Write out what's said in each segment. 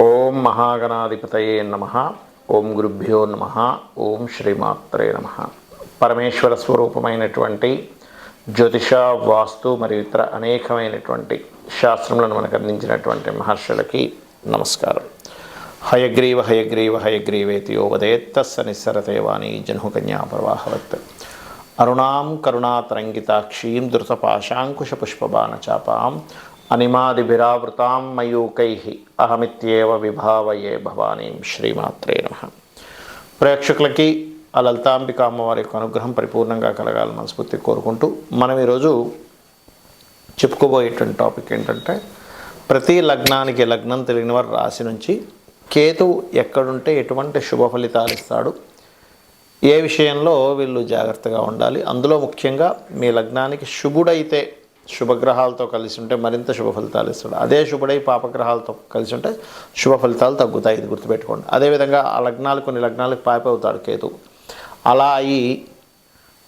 ఓం మహాగణాధిపతయే నమః. ఓం గురుభ్యో నమః. ఓం శ్రీమాత్రే నమః. పరమేశ్వర స్వరూపమైనటువంటి జ్యోతిష, వాస్తు మరియు ఇతర అనేకమైనటువంటి శాస్త్రములను మనకు అందించినటువంటి మహర్షులకి నమస్కారం. హయగ్రీవ హయగ్రీవ హయగ్రీవేతి యో వదేత్తస్స నిస్సరతే వాణి జహ్నుకన్యా ప్రవాహవత్. అరుణాం కరుణాతరంగితాక్షీం ధృతపాశాంకుశపుష్పబాణచాపాం అనిమాదిభిరావృతాం మయూకైః అహమిత్యేవ విభావయే భవానీం. శ్రీమాత్రే నమః. ప్రేక్షకులకి ఆ లలితాంబిక అమ్మవారి యొక్క అనుగ్రహం పరిపూర్ణంగా కలగాలని మనస్ఫూర్తి కోరుకుంటూ మనం ఈరోజు చెప్పుకోబోయేటువంటి టాపిక్ ఏంటంటే, ప్రతి లగ్నానికి లగ్నం తెలియని వారి రాశి నుంచి కేతువు ఎక్కడుంటే ఎటువంటి శుభ ఫలితాలు ఇస్తాడు, ఏ విషయంలో వీళ్ళు జాగ్రత్తగా ఉండాలి, అందులో ముఖ్యంగా మీ లగ్నానికి శుభుడైతే శుభగ్రహాలతో కలిసి ఉంటే మరింత శుభ ఫలితాలు ఇస్తాడు, అదే శుభుడై పాపగ్రహాలతో కలిసి ఉంటే శుభ ఫలితాలు తగ్గుతాయి. ఇది గుర్తుపెట్టుకోండి. అదేవిధంగా ఆ లగ్నాలు కొన్ని లగ్నాలకు పాప అవుతాడు కేతువు. అలా అయి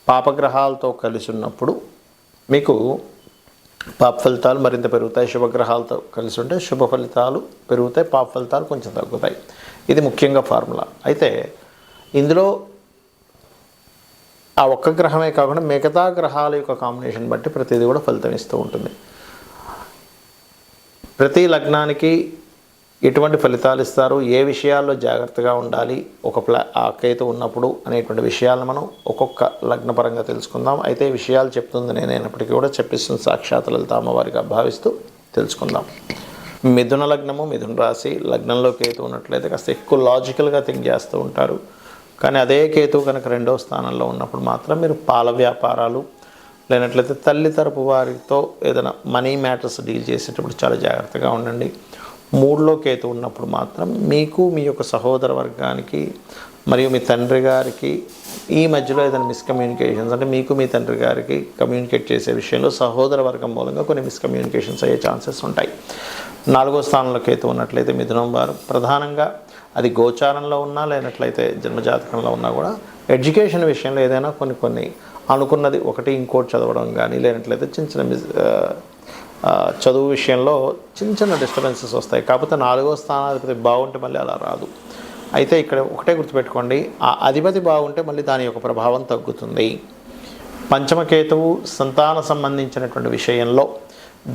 పాపగ్రహాలతో కలిసి ఉన్నప్పుడు మీకు పాప ఫలితాలు మరింత పెరుగుతాయి. శుభగ్రహాలతో కలిసి ఉంటే శుభ ఫలితాలు పెరుగుతాయి, పాప ఫలితాలు కొంచెం తగ్గుతాయి. ఇది ముఖ్యంగా ఫార్ములా. అయితే ఇందులో ఆ ఒక్క గ్రహమే కాకుండా మిగతా గ్రహాల యొక్క కాంబినేషన్ బట్టి ప్రతిదీ కూడా ఫలితం ఇస్తూ ఉంటుంది. ప్రతి లగ్నానికి ఎటువంటి ఫలితాలు ఇస్తారు, ఏ విషయాల్లో జాగ్రత్తగా ఉండాలి, ఆ కేతు ఉన్నప్పుడు అనేటువంటి విషయాలను మనం ఒక్కొక్క లగ్నపరంగా తెలుసుకుందాం. అయితే ఈ విషయాలు చెప్తుంది నేనైనప్పటికీ కూడా చెప్పిస్తుంది సాక్షాత్ లలిత అమ్మవారిగా భావిస్తూ తెలుసుకుందాం. మిథున లగ్నము, మిథున రాశి, లగ్నంలో కేతు ఉన్నట్లయితే కాస్త ఎక్కువ లాజికల్గా థింక్ చేస్తూ ఉంటారు. కానీ అదే కేతువు కనుక రెండవ స్థానంలో ఉన్నప్పుడు మాత్రం మీరు పాల వ్యాపారాలు లేనట్లయితే తల్లి తరపు వారితో ఏదైనా మనీ మ్యాటర్స్ డీల్ చేసేటప్పుడు చాలా జాగ్రత్తగా ఉండండి. మూడులో కేతు ఉన్నప్పుడు మాత్రం మీకు మీ యొక్క సహోదర వర్గానికి మరియు మీ తండ్రి గారికి ఈ మధ్యలో ఏదైనా మిస్కమ్యూనికేషన్స్, అంటే మీకు మీ తండ్రి గారికి కమ్యూనికేట్ చేసే విషయంలో సహోదర వర్గం మూలంగా కొన్ని మిస్కమ్యూనికేషన్స్ అయ్యే ఛాన్సెస్ ఉంటాయి. నాలుగో స్థానంలో కేతు ఉన్నట్లయితే మిథునం వారు ప్రధానంగా అది గోచారంలో ఉన్నా లేనట్లయితే జన్మజాతకంలో ఉన్నా కూడా ఎడ్యుకేషన్ విషయంలో ఏదైనా కొన్ని అనుకున్నది ఒకటి ఇంకోటి చదవడం కానీ లేనట్లయితే చిన్న చదువు విషయంలో చిన్న డిస్టర్బెన్సెస్ వస్తాయి. కాకపోతే నాలుగో స్థానాధిపతి బాగుంటే మళ్ళీ అలా రాదు. అయితే ఇక్కడ ఒకటే గుర్తుపెట్టుకోండి, ఆ అధిపతి బాగుంటే మళ్ళీ దాని యొక్క ప్రభావం తగ్గుతుంది. పంచమకేతువు సంతాన సంబంధించినటువంటి విషయంలో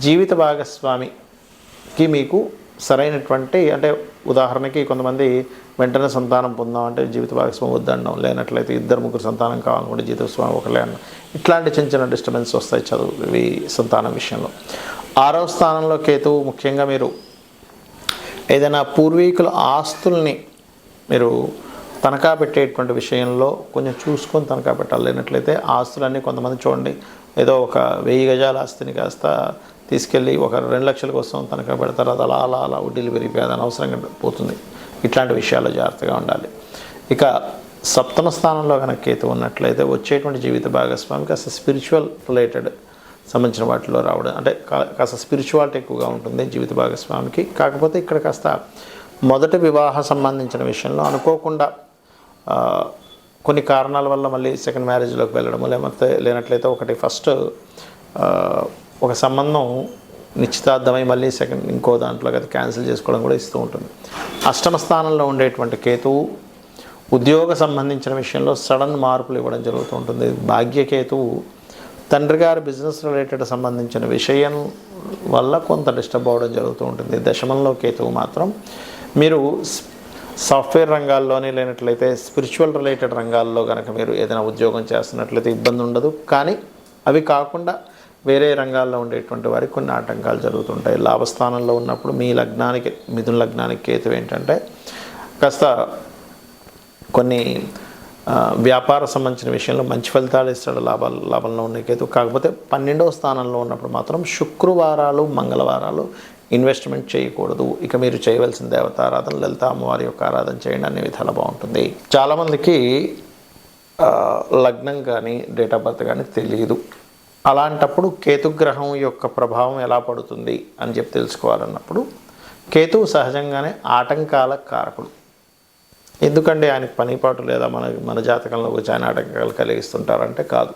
జీవిత భాగస్వామికి మీకు సరైనటువంటి, అంటే ఉదాహరణకి కొంతమంది వెంటనే సంతానం పొందామంటే జీవిత భాగస్వామి వద్దనడం, లేనట్లయితే ఇద్దరు ముగ్గురు సంతానం కావాలనుకుంటే జీవిత భాగస్వామి ఒకలే అన్న, ఇట్లాంటి చిన్న డిస్టర్బెన్స్ వస్తాయి చదువు సంతానం విషయంలో. ఆరవ స్థానంలో కేతువు ముఖ్యంగా మీరు ఏదైనా పూర్వీకుల ఆస్తుల్ని మీరు తనఖా పెట్టేటువంటి విషయంలో కొంచెం చూసుకొని తనఖా పెట్టాలి. లేనట్లయితే ఆస్తులన్నీ కొంతమంది చూడండి, ఏదో ఒక 1000 గజాల ఆస్తిని కాస్త తీసుకెళ్ళి ఒక 2 లక్షల కోసం తనఖా పెడతారు, అది అలా వడ్డీలు పెరిగిపోయి అది అనవసరంగా పోతుంది. ఇట్లాంటి విషయాల్లో జాగ్రత్తగా ఉండాలి. ఇక సప్తమ స్థానంలో కనుక కేతు ఉన్నట్లయితే వచ్చేటువంటి జీవిత భాగస్వామి కాస్త స్పిరిచువల్ రిలేటెడ్ సంబంధించిన వాటిలో రావడం, అంటే కాస్త స్పిరిచువాలిటీ ఎక్కువగా ఉంటుంది జీవిత భాగస్వామికి. కాకపోతే ఇక్కడ కాస్త మొదటి వివాహ సంబంధించిన విషయంలో అనుకోకుండా కొన్ని కారణాల వల్ల మళ్ళీ సెకండ్ మ్యారేజ్లోకి వెళ్ళడము, లేనట్లయితే ఒకటి ఫస్ట్ ఒక సంబంధం నిశ్చితార్థమై మళ్ళీ సెకండ్ ఇంకో దాంట్లో అది క్యాన్సిల్ చేసుకోవడం కూడా ఇస్తూ ఉంటుంది. అష్టమ స్థానంలో ఉండేటువంటి కేతువు ఉద్యోగ సంబంధించిన విషయంలో సడన్ మార్పులు ఇవ్వడం జరుగుతూ ఉంటుంది. భాగ్యకేతువు తండ్రి గారి బిజినెస్ రిలేటెడ్ సంబంధించిన విషయం వల్ల కొంత డిస్టర్బ్ అవ్వడం జరుగుతూ ఉంటుంది. దశమంలో కేతువు మాత్రం మీరు సాఫ్ట్వేర్ రంగాల్లోనే లేనట్లయితే స్పిరిచువల్ రిలేటెడ్ రంగాల్లో కనుక మీరు ఏదైనా ఉద్యోగం చేస్తున్నట్లయితే ఇబ్బంది ఉండదు. కానీ అవి కాకుండా వేరే రంగాల్లో ఉండేటువంటి వారికి కొన్ని ఆటంకాలు జరుగుతుంటాయి. లాభస్థానంలో ఉన్నప్పుడు మీ లగ్నానికి, మిథున లగ్నానికి కేతు ఏంటంటే కాస్త కొన్ని వ్యాపార సంబంధించిన విషయంలో మంచి ఫలితాలు ఇస్తాడు, లాభంలో ఉన్న కేతు. కాకపోతే 12వ స్థానంలో ఉన్నప్పుడు మాత్రం శుక్రవారాలు, మంగళవారాలు ఇన్వెస్ట్మెంట్ చేయకూడదు. ఇక మీరు చేయవలసిన దేవతారాధన లలిత అమ్మవారి యొక్క ఆరాధన చేయండి, అన్ని విధాలు బాగుంటుంది. చాలామందికి లగ్నం కానీ డేట్ ఆఫ్ బర్త్ కానీ తెలియదు. అలాంటప్పుడు కేతుగ్రహం యొక్క ప్రభావం ఎలా పడుతుంది అని చెప్పి తెలుసుకోవాలన్నప్పుడు, కేతువు సహజంగానే ఆటంకాల కారకుడు. ఎందుకంటే ఆయనకు పనిపాటు లేదా మన జాతకంలో వచ్చి ఆయన ఆటంకాలు కలిగిస్తుంటారంటే కాదు.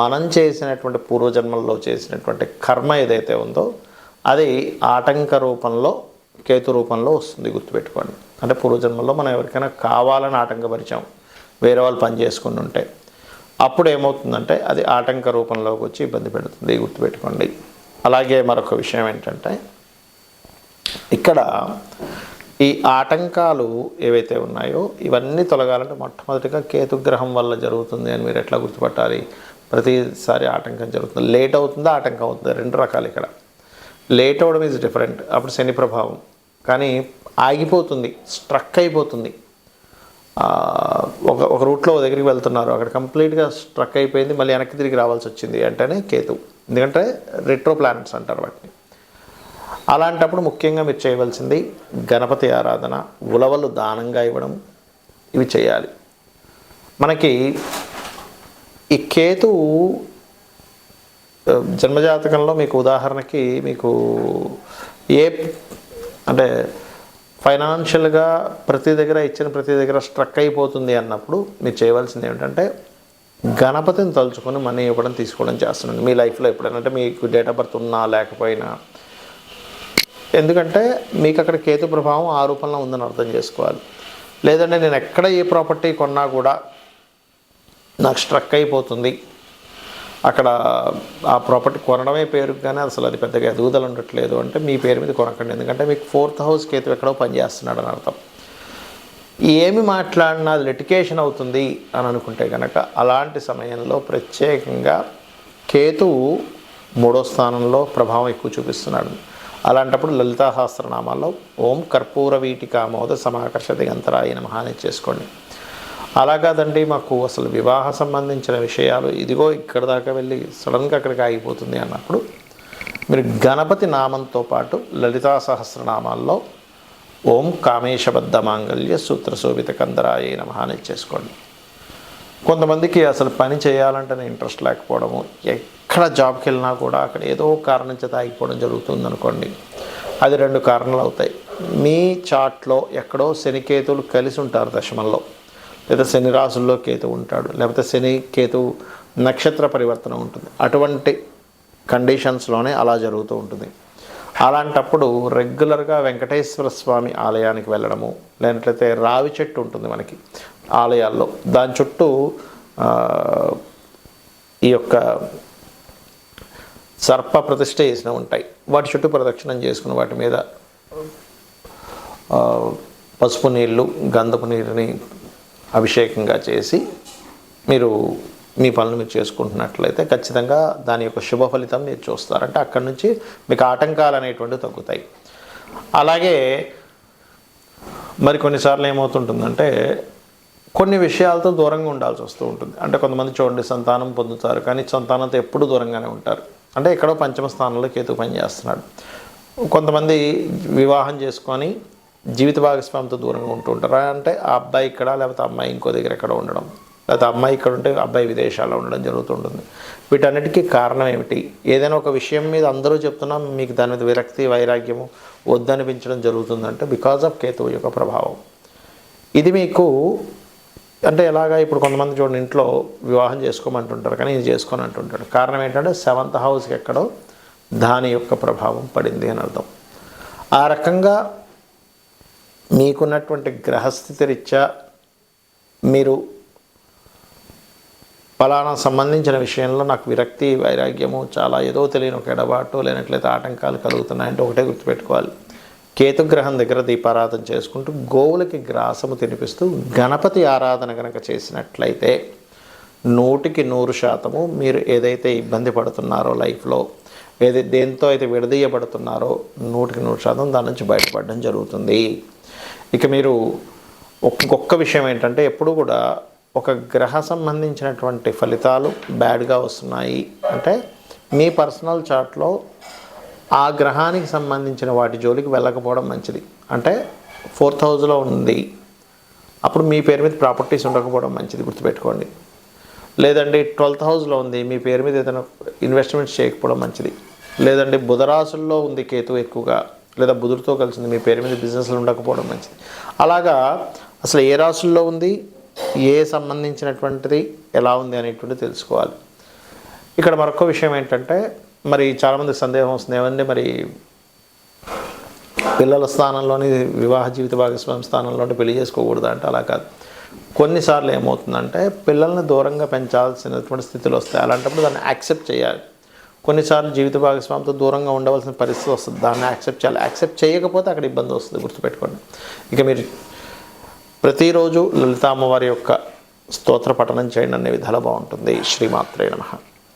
మనం చేసినటువంటి పూర్వజన్మల్లో చేసినటువంటి కర్మ ఏదైతే ఉందో అది ఆటంక రూపంలో కేతు రూపంలో వస్తుంది, గుర్తుపెట్టుకోండి. అంటే పూర్వజన్మలో మనం ఎవరికైనా కావాలని ఆటంకపరిచాం, వేరే వాళ్ళు పని చేసుకుని ఉంటే, అప్పుడు ఏమవుతుందంటే అది ఆటంక రూపంలోకి వచ్చి ఇబ్బంది పెడుతుంది, గుర్తుపెట్టుకోండి. అలాగే మరొక విషయం ఏంటంటే ఇక్కడ ఈ ఆటంకాలు ఏవైతే ఉన్నాయో ఇవన్నీ తొలగాలంటే మొట్టమొదటిగా కేతుగ్రహం వల్ల జరుగుతుంది అని మీరు ఎట్లా గుర్తుపట్టాలి? ప్రతిసారి ఆటంకం జరుగుతుంది, లేట్ అవుతుందా ఆటంకం అవుతుందా, రెండు రకాలు. ఇక్కడ లేట్ అవ్వడం ఈజ్ డిఫరెంట్, అప్పుడు శని ప్రభావం. కానీ ఆగిపోతుంది, స్ట్రక్ అయిపోతుంది. ఒక రూట్లో దగ్గరికి వెళ్తున్నారు, అక్కడ కంప్లీట్గా స్ట్రక్ అయిపోయింది, మళ్ళీ వెనక్కి తిరిగి రావాల్సి వచ్చింది అంటేనే కేతు. ఎందుకంటే రెట్రో ప్లానెట్స్ అంటారు వాటిని. అలాంటప్పుడు ముఖ్యంగా మీరు చేయవలసింది గణపతి ఆరాధన, ఉలవలు దానంగా ఇవ్వడం, ఇవి చేయాలి. మనకి ఈ కేతు జన్మజాతకంలో మీకు ఉదాహరణకి మీకు అంటే ఫైనాన్షియల్గా ప్రతి దగ్గర స్ట్రక్ అయిపోతుంది అన్నప్పుడు మీరు చేయవలసింది ఏమిటంటే గణపతిని తలుచుకొని మనీ ఇవ్వడం తీసుకోవడం చేస్తున్నాను మీ లైఫ్లో ఎప్పుడైనా. అంటే మీకు డేట్ ఆఫ్ బర్త్ ఉన్నా లేకపోయినా, ఎందుకంటే మీకు అక్కడ కేతు ప్రభావం ఆ రూపంలో ఉందని అర్థం చేసుకోవాలి. లేదంటే నేను ఎక్కడ ఏ ప్రాపర్టీ కొన్నా కూడా నాకు స్ట్రక్ అయిపోతుంది, అక్కడ ఆ ప్రాపర్టీ కొనడమే పేరుకు కానీ అసలు అది పెద్దగా ఎదుగుదల ఉండట్లేదు అంటే మీ పేరు మీద కొనకండి. ఎందుకంటే మీకు 4th హౌస్ కేతు ఎక్కడో పనిచేస్తున్నాడు అని అర్థం. ఏమి మాట్లాడినా అది లిటికేషన్ అవుతుంది అని అనుకుంటే కనుక అలాంటి సమయంలో ప్రత్యేకంగా కేతువు 3వ స్థానంలో ప్రభావం ఎక్కువ చూపిస్తున్నాడు. అలాంటప్పుడు లలితా సహస్రనామాల్లో ఓం కర్పూర వీటికామోద సమాకర్ష దిగంతరాయ నమః అని చేసుకోండి. అలా కాదండి మాకు అసలు వివాహ సంబంధించిన విషయాలు ఇదిగో ఇక్కడ దాకా వెళ్ళి సడన్గా అక్కడికి ఆగిపోతుంది అన్నప్పుడు మీరు గణపతి నామంతో పాటు లలితా సహస్రనామాల్లో ఓం కామేశబద్ధ మాంగళ్య సూత్రశోభిత కందరాయ నమః అని చేసుకోండి. కొంతమందికి అసలు పని చేయాలంటేనే ఇంట్రెస్ట్ లేకపోవడము, ఎక్కడ జాబ్కి వెళ్ళినా కూడా అక్కడ ఏదో కారణం చేత ఆగిపోవడం జరుగుతుంది అనుకోండి. అది 2 కారణాలు అవుతాయి. మీ చార్ట్లో ఎక్కడో శనికేతువులు కలిసి ఉంటారు దశమంలో, లేదా శని రాశుల్లో కేతు ఉంటాడు, లేకపోతే శని కేతు నక్షత్ర పరివర్తన ఉంటుంది. అటువంటి కండిషన్స్లోనే అలా జరుగుతూ ఉంటుంది. అలాంటప్పుడు రెగ్యులర్గా వెంకటేశ్వర స్వామి ఆలయానికి వెళ్ళడము, లేనట్లయితే రావి చెట్టు ఉంటుంది మనకి ఆలయాల్లో, దాని చుట్టూ ఈ యొక్క సర్ప ప్రతిష్ఠ చేసిన ఉంటాయి, వాటి చుట్టూ ప్రదక్షిణం చేసుకుని వాటి మీద పసుపు నీళ్ళు గంధపు నీరుని అభిషేకంగా చేసి మీరు మీ పనులు మీరు చేసుకుంటున్నట్లయితే ఖచ్చితంగా దాని యొక్క శుభ ఫలితం మీరు చూస్తారంటే అక్కడి నుంచి మీకు ఆటంకాలు అనేటువంటివి తగ్గుతాయి. అలాగే మరి కొన్నిసార్లు ఏమవుతుంటుందంటే కొన్ని విషయాలతో దూరంగా ఉండాల్సి వస్తూ ఉంటుంది. అంటే కొంతమంది చూడండి సంతానం పొందుతారు కానీ సంతానంతో ఎప్పుడూ దూరంగానే ఉంటారు. అంటే ఎక్కడో 5వ స్థానంలో కేతు పనిచేస్తున్నాడు. కొంతమంది వివాహం చేసుకొని జీవిత భాగస్వామితో దూరంగా ఉంటూ ఉంటారు. అంటే ఆ అబ్బాయి ఇక్కడ లేకపోతే అమ్మాయి ఇంకో దగ్గర ఎక్కడ ఉండడం, లేకపోతే అమ్మాయి ఇక్కడ ఉంటే అబ్బాయి విదేశాల్లో ఉండడం జరుగుతుంటుంది. వీటన్నిటికీ కారణం ఏమిటి? ఏదైనా ఒక విషయం మీద అందరూ చెప్తున్నా మీకు దాని మీద విరక్తి వైరాగ్యము వద్దనిపించడం జరుగుతుందంటే బికాజ్ ఆఫ్ కేతువు యొక్క ప్రభావం. ఇది మీకు అంటే ఎలాగా ఇప్పుడు కొంతమంది చూడండి ఇంట్లో వివాహం చేసుకోమంటుంటారు కానీ ఇది చేసుకొని అంటుంటాడు. కారణం ఏంటంటే 7th హౌస్కి ఎక్కడో దాని యొక్క ప్రభావం పడింది అని అర్థం. ఆ రకంగా మీకున్నటువంటి గ్రహస్థితి రీత్యా మీరు ఫలానా సంబంధించిన విషయంలో నాకు విరక్తి వైరాగ్యము చాలా ఏదో తెలియని ఒక ఎడబాటు లేనట్లయితే ఆటంకాలు కలుగుతున్నాయంటే ఒకటే గుర్తుపెట్టుకోవాలి, కేతుగ్రహం దగ్గర దీపారాధన చేసుకుంటూ గోవులకి గ్రాసము తినిపిస్తూ గణపతి ఆరాధన కనుక చేసినట్లయితే 100% మీరు ఏదైతే ఇబ్బంది పడుతున్నారో లైఫ్లో, దేంతో అయితే విడదీయబడుతున్నారో 100% దాని నుంచి బయటపడడం జరుగుతుంది. ఇక మీరు ఒక్కొక్క విషయం ఏంటంటే ఎప్పుడు కూడా ఒక గ్రహ సంబంధించినటువంటి ఫలితాలు బ్యాడ్గా వస్తున్నాయి అంటే మీ పర్సనల్ చార్ట్లో ఆ గ్రహానికి సంబంధించిన వాటి జోలికి వెళ్ళకపోవడం మంచిది. అంటే 4th హౌస్లో ఉంది అప్పుడు మీ పేరు మీద ప్రాపర్టీస్ ఉండకపోవడం మంచిది, గుర్తుపెట్టుకోండి. లేదండి 12th హౌస్లో ఉంది మీ పేరు మీద ఏదైనా ఇన్వెస్ట్మెంట్స్ చేయకపోవడం మంచిది. లేదండి బుధరాశుల్లో ఉంది కేతు ఎక్కువగా, లేదా బుధుడితో కలిసింది మీ పేరు మీద బిజినెస్లు ఉండకపోవడం మంచిది. అలాగా అసలు ఏ రాశుల్లో ఉంది, ఏ సంబంధించినటువంటిది ఎలా ఉంది అనేటువంటిది తెలుసుకోవాలి. ఇక్కడ మరొక విషయం ఏంటంటే మరి చాలామంది సందేహం వస్తుంది, ఏమండి మరి పిల్లల స్థానంలోని వివాహ జీవిత భాగస్వామి స్థానంలోని పెళ్లి చేసుకోకూడదు అంటే అలా కాదు. కొన్నిసార్లు ఏమవుతుందంటే పిల్లల్ని దూరంగా పెంచాల్సినటువంటి స్థితిలో వస్తాయి. అలాంటప్పుడు దాన్ని యాక్సెప్ట్ చేయాలి. కొన్నిసార్లు జీవిత భాగస్వామితో దూరంగా ఉండవలసిన పరిస్థితి వస్తుంది, దాన్ని యాక్సెప్ట్ చేయాలి. యాక్సెప్ట్ చేయకపోతే అక్కడ ఇబ్బంది వస్తుంది, గుర్తుపెట్టుకోండి. ఇక మీరు ప్రతిరోజు లలిత అమ్మవారి యొక్క స్తోత్ర పఠనం చేయండి, అనే విధాలు బాగుంటుంది. శ్రీమాత్రే నమః.